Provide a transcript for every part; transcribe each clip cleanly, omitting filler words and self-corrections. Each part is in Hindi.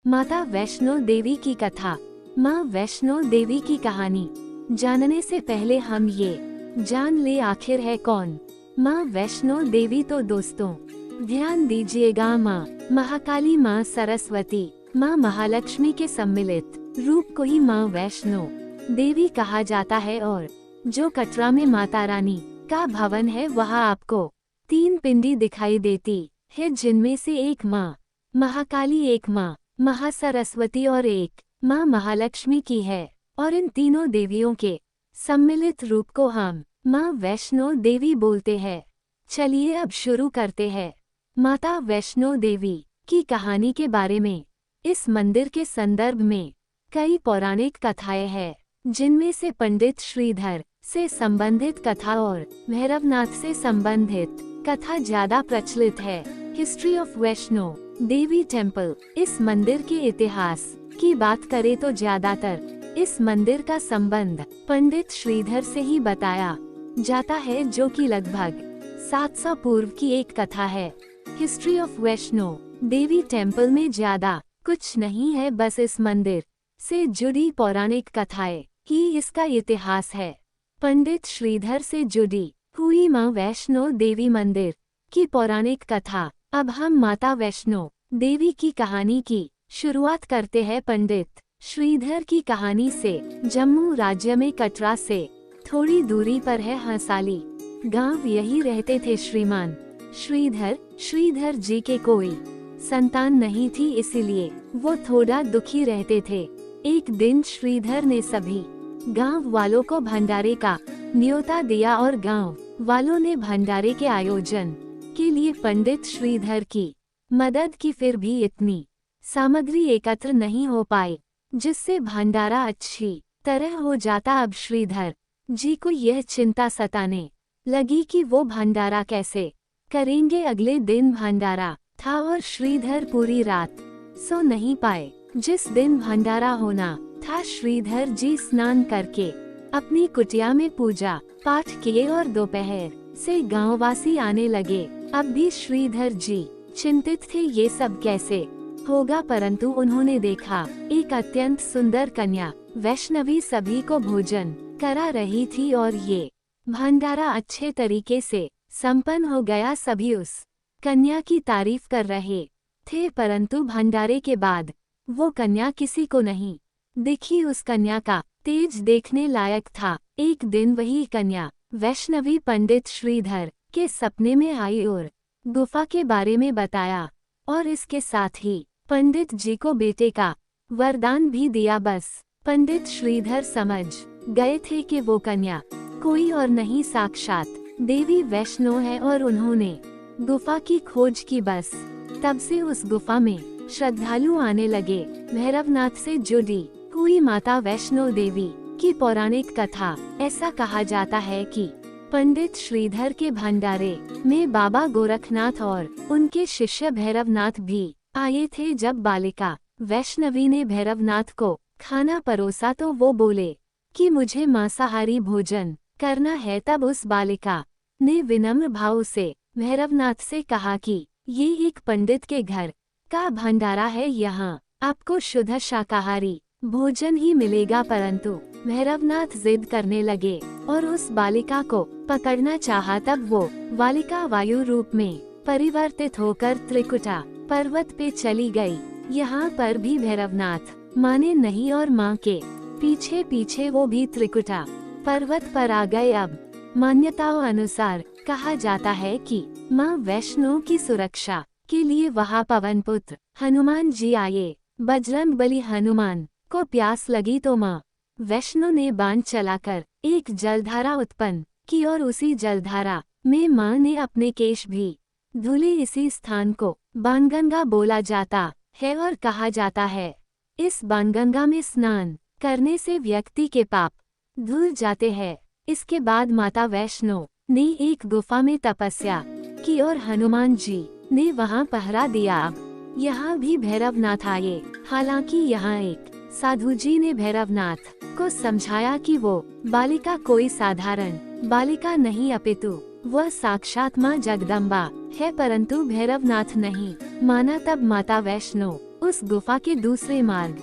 माता वैष्णो देवी की कथा। माँ वैष्णो देवी की कहानी जानने से पहले हम ये जान ले आखिर है कौन माँ वैष्णो देवी। तो दोस्तों ध्यान दीजिएगा, माँ महाकाली, माँ सरस्वती, माँ महालक्ष्मी के सम्मिलित रूप को ही माँ वैष्णो देवी कहा जाता है। और जो कटरा में माता रानी का भवन है वहाँ आपको 3 पिंडी दिखाई देती है, जिनमें से एक माँ महाकाली, एक माँ महासरस्वती और एक माँ महालक्ष्मी की है। और इन तीनों देवियों के सम्मिलित रूप को हम माँ वैष्णो देवी बोलते हैं। चलिए अब शुरू करते हैं माता वैष्णो देवी की कहानी के बारे में। इस मंदिर के संदर्भ में कई पौराणिक कथाएं हैं, जिनमें से पंडित श्रीधर से संबंधित कथा और भैरवनाथ से संबंधित कथा ज्यादा प्रचलित है। History of Vaishno Devi temple. इस मंदिर के इतिहास की बात करें तो ज्यादातर इस मंदिर का संबंध पंडित श्रीधर से ही बताया जाता है, जो कि लगभग 700 पूर्व की एक कथा है। History of Vaishno Devi temple में ज्यादा कुछ नहीं है, बस इस मंदिर से जुड़ी पौराणिक कथाएं ही इसका इतिहास है। पंडित श्रीधर से जुड़ी हुई माँ वैष्णो देवी मंदिर की पौराणिक कथा। अब हम माता वैष्णो देवी की कहानी की शुरुआत करते हैं पंडित श्रीधर की कहानी से। जम्मू राज्य में कटरा से थोड़ी दूरी पर है हंसाली गांव। यही रहते थे श्रीमान श्रीधर। श्रीधर जी के कोई संतान नहीं थी, इसीलिए वो थोड़ा दुखी रहते थे। एक दिन श्रीधर ने सभी गांव वालों को भंडारे का न्योता दिया और गांव वालों ने भंडारे के आयोजन के लिए पंडित श्रीधर की मदद की। फिर भी इतनी सामग्री एकत्र नहीं हो पाई जिससे भंडारा अच्छी तरह हो जाता। अब श्रीधर जी को यह चिंता सताने लगी कि वो भंडारा कैसे करेंगे। अगले दिन भंडारा था और श्रीधर पूरी रात सो नहीं पाए। जिस दिन भंडारा होना था, श्रीधर जी स्नान करके अपनी कुटिया में पूजा पाठ किए और दोपहर से गांववासी आने लगे। अब भी श्रीधर जी चिंतित थे, ये सब कैसे होगा, परंतु उन्होंने देखा एक अत्यंत सुंदर कन्या वैष्णवी सभी को भोजन करा रही थी और ये भंडारा अच्छे तरीके से संपन्न हो गया। सभी उस कन्या की तारीफ कर रहे थे, परंतु भंडारे के बाद वो कन्या किसी को नहीं दिखी। उस कन्या का तेज देखने लायक था। एक दिन वही कन्या वैष्णवी पंडित श्रीधर के सपने में आई और गुफा के बारे में बताया, और इसके साथ ही पंडित जी को बेटे का वरदान भी दिया। बस पंडित श्रीधर समझ गए थे कि वो कन्या कोई और नहीं, साक्षात देवी वैष्णो है, और उन्होंने गुफा की खोज की। बस तब से उस गुफा में श्रद्धालु आने लगे। भैरवनाथ से जुड़ी हुई माता वैष्णो देवी की पौराणिक कथा। ऐसा कहा जाता है कि पंडित श्रीधर के भंडारे में बाबा गोरखनाथ और उनके शिष्य भैरवनाथ भी आए थे। जब बालिका वैष्णवी ने भैरवनाथ को खाना परोसा तो वो बोले कि मुझे मांसाहारी भोजन करना है। तब उस बालिका ने विनम्र भाव से भैरवनाथ से कहा कि ये एक पंडित के घर का भंडारा है, यहाँ आपको शुद्ध शाकाहारी भोजन ही मिलेगा। परंतु भैरवनाथ जिद करने लगे और उस बालिका को पकड़ना चाहा। तब वो बालिका वायु रूप में परिवर्तित होकर त्रिकुटा पर्वत पे चली गई। यहाँ पर भी भैरवनाथ माने नहीं और माँ के पीछे पीछे वो भी त्रिकुटा पर्वत पर आ गए। अब मान्यताओं अनुसार कहा जाता है कि माँ वैष्णो की सुरक्षा के लिए वहाँ पवन पुत्र हनुमान जी आए। बजरंग बली हनुमान को प्यास लगी तो माँ वैष्णो ने बाण चलाकर एक जलधारा उत्पन्न की और उसी जलधारा में माँ ने अपने केश भी धुले। इसी स्थान को बाणगंगा बोला जाता है और कहा जाता है इस बाणगंगा में स्नान करने से व्यक्ति के पाप धुल जाते हैं। इसके बाद माता वैष्णो ने एक गुफा में तपस्या की और हनुमान जी ने वहाँ पहरा दिया। अब यहाँ भी भैरवनाथ आए। हालांकि यहाँ एक साधु जी ने भैरवनाथ को समझाया कि वो बालिका कोई साधारण बालिका नहीं, अपितु वह साक्षात माँ जगदम्बा है, परंतु भैरवनाथ नहीं माना। तब माता वैष्णो उस गुफा के दूसरे मार्ग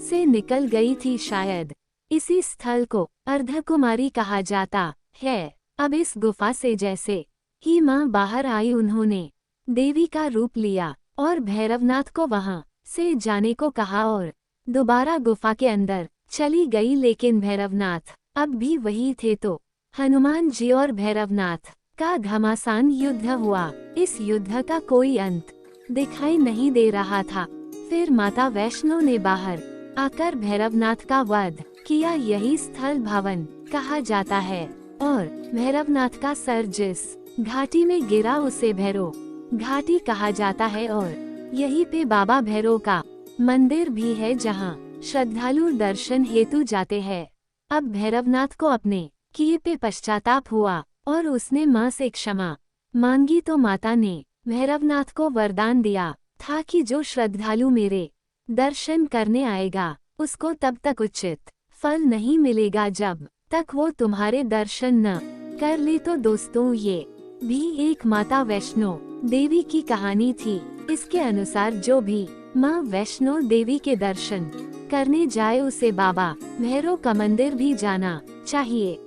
से निकल गई थी शायद। इसी स्थल को अर्धकुमारी कहा जाता है। अब इस गुफा से जैसे ही माँ बाहर आई, उन्होंने देवी का रूप लिया और भैरवनाथ को वहां से जाने को कहा और दोबारा गुफा के अंदर चली गई। लेकिन भैरवनाथ अब भी वही थे। तो हनुमान जी और भैरवनाथ का घमासान युद्ध हुआ। इस युद्ध का कोई अंत दिखाई नहीं दे रहा था। फिर माता वैष्णो ने बाहर आकर भैरवनाथ का वध किया। यही स्थल भवन कहा जाता है और भैरवनाथ का सर जिस घाटी में गिरा उसे भैरो घाटी कहा जाता है। और यहीं पे बाबा भैरो का मंदिर भी है जहां श्रद्धालु दर्शन हेतु जाते हैं। अब भैरवनाथ को अपने किए पे पश्चाताप हुआ और उसने माँ से क्षमा मांगी। तो माता ने भैरवनाथ को वरदान दिया था कि जो श्रद्धालु मेरे दर्शन करने आएगा उसको तब तक उचित फल नहीं मिलेगा जब तक वो तुम्हारे दर्शन न कर ले। तो दोस्तों, ये भी एक माता वैष्णो देवी की कहानी थी। इसके अनुसार जो भी माँ वैष्णो देवी के दर्शन करने जाए उसे बाबा भैरव का मंदिर भी जाना चाहिए।